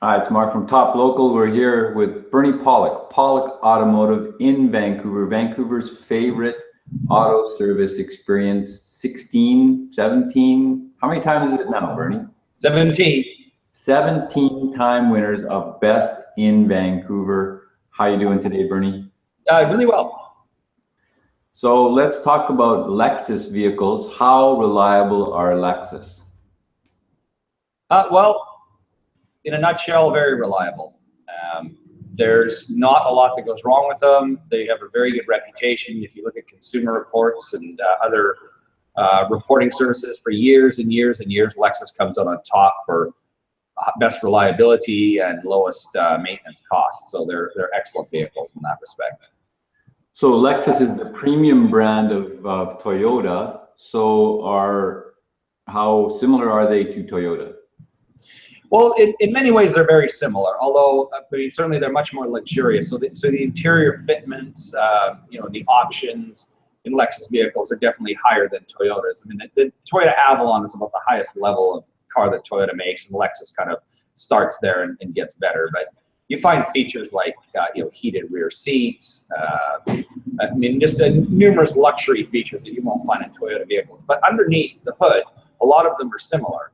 Hi, it's Mark from Top Local. We're here with Bernie Pawlik, Pawlik Automotive in Vancouver, Vancouver's favorite auto service experience. 16, 17, how many times is it now, Bernie? 17. 17-time winners of Best in Vancouver. How you doing today, Bernie? Really well. So let's talk about Lexus vehicles. How reliable are Lexus? Well, in a nutshell, very reliable. There's not a lot that goes wrong with them. They have a very good reputation. If you look at consumer reports and other reporting services for years and years and years, Lexus comes out on top for best reliability and lowest maintenance costs. So they're excellent vehicles in that respect. So Lexus is the premium brand of Toyota. So how similar are they to Toyota? Well, in many ways, they're very similar, although I mean, certainly they're much more luxurious. So the interior fitments, the options in Lexus vehicles are definitely higher than Toyota's. I mean, the Toyota Avalon is about the highest level of car that Toyota makes, and Lexus kind of starts there and gets better. But you find features like heated rear seats. I mean, just numerous luxury features that you won't find in Toyota vehicles. But underneath the hood, a lot of them are similar.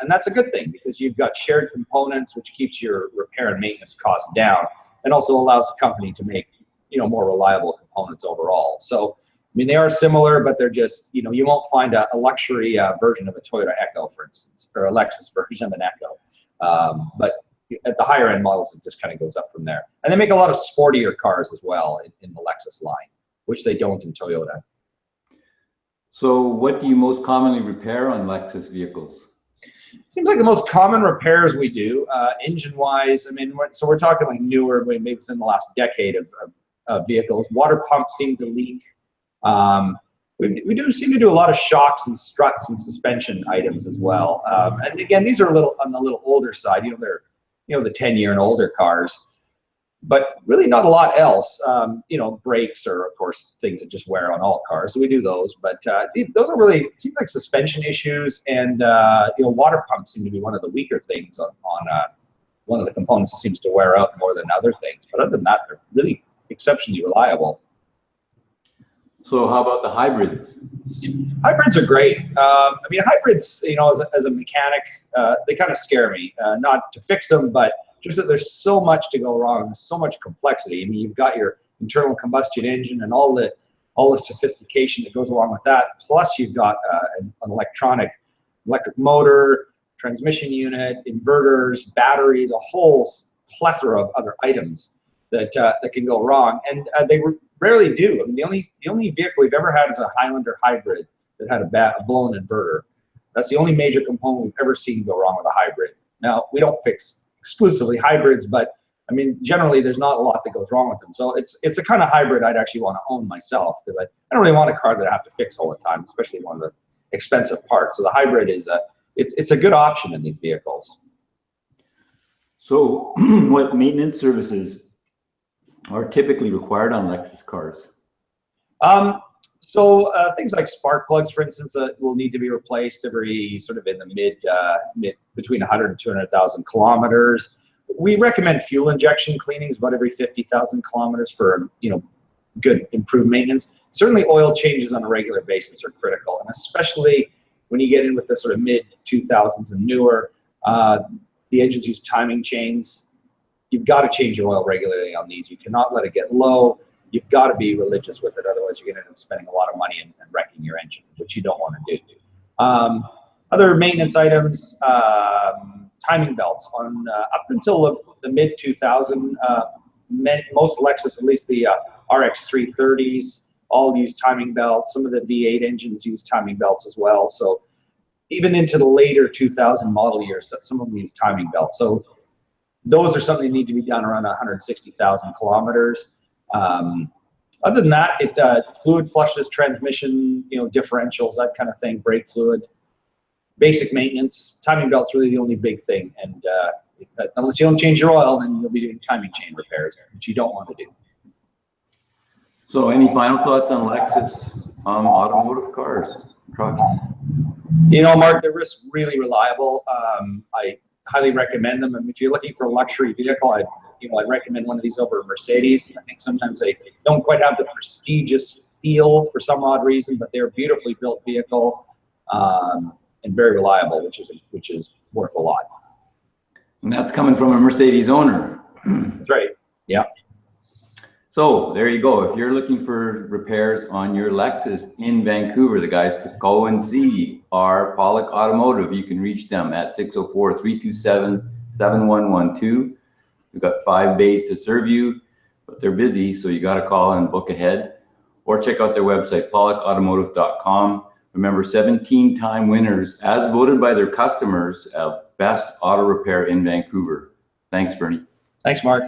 And that's a good thing because you've got shared components, which keeps your repair and maintenance costs down, and also allows the company to make more reliable components overall. So, I mean, they are similar, but they're just you won't find a luxury version of a Toyota Echo, for instance, or a Lexus version of an Echo. But at the higher end models, it just kind of goes up from there. And they make a lot of sportier cars as well in the Lexus line, which they don't in Toyota. So, what do you most commonly repair on Lexus vehicles? Seems like the most common repairs we do, engine-wise. I mean, so we're talking like newer, maybe within the last decade of vehicles. Water pumps seem to leak. We do seem to do a lot of shocks and struts and suspension items as well. And again, these are on the little older side. They're the 10-year and older cars, but really not a lot else. Brakes are of course things that just wear on all cars, so we do those. But those are really seem like suspension issues, and water pumps seem to be one of the weaker things on one of the components that seems to wear out more than other things. But other than that, they're really exceptionally reliable. So how about the hybrids? Hybrids are great. I mean, hybrids, as a mechanic, they kind of scare me. Not to fix them, but just that there's so much to go wrong. There's so much complexity. I mean, you've got your internal combustion engine and all the sophistication that goes along with that. Plus, you've got an electric motor, transmission unit, inverters, batteries, a whole plethora of other items that can go wrong. And they rarely do. I mean, the only vehicle we've ever had is a Highlander hybrid that had a blown inverter. That's the only major component we've ever seen go wrong with a hybrid. Now, we don't fix exclusively hybrids, but I mean, generally there's not a lot that goes wrong with them. So it's a kind of hybrid I'd actually want to own myself, because I don't really want a car that I have to fix all the time, especially one of the expensive parts. So the hybrid is it's a good option in these vehicles. So what maintenance services are typically required on Lexus cars? So things like spark plugs, for instance, will need to be replaced every sort of in the mid between 100 and 200,000 kilometers. We recommend fuel injection cleanings about every 50,000 kilometers for good improved maintenance. Certainly, oil changes on a regular basis are critical, and especially when you get in with the sort of mid 2000s and newer. The engines use timing chains. You've got to change your oil regularly on these. You cannot let it get low. You've got to be religious with it, otherwise you're going to end up spending a lot of money and wrecking your engine, which you don't want to do. Other maintenance items, timing belts. Up until the mid 2000, most Lexus, at least the RX 330s, all use timing belts. Some of the V8 engines use timing belts as well. So even into the later 2000 model years, some of them use timing belts. So those are something that need to be done around 160,000 kilometers. Other than that, fluid flushes, transmission, differentials, that kind of thing, brake fluid, basic maintenance. Timing belt's really the only big thing, and unless you don't change your oil, then you'll be doing timing chain repairs, which you don't want to do. So any final thoughts on Lexus automotive cars, trucks? Mark, they're really reliable. highly recommend them. And if you're looking for a luxury vehicle, I'd recommend one of these over a Mercedes. I think sometimes they don't quite have the prestigious feel for some odd reason, but they're a beautifully built vehicle and very reliable, which is worth a lot. And that's coming from a Mercedes owner. That's right. Yeah. So there you go. If you're looking for repairs on your Lexus in Vancouver, the guys to go and see are Pawlik Automotive. You can reach them at 604-327-7112. We've got 5 bays to serve you, but they're busy, so you got to call and book ahead. Or check out their website, pawlikautomotive.com. Remember, 17-time winners, as voted by their customers, of best auto repair in Vancouver. Thanks, Bernie. Thanks, Mark.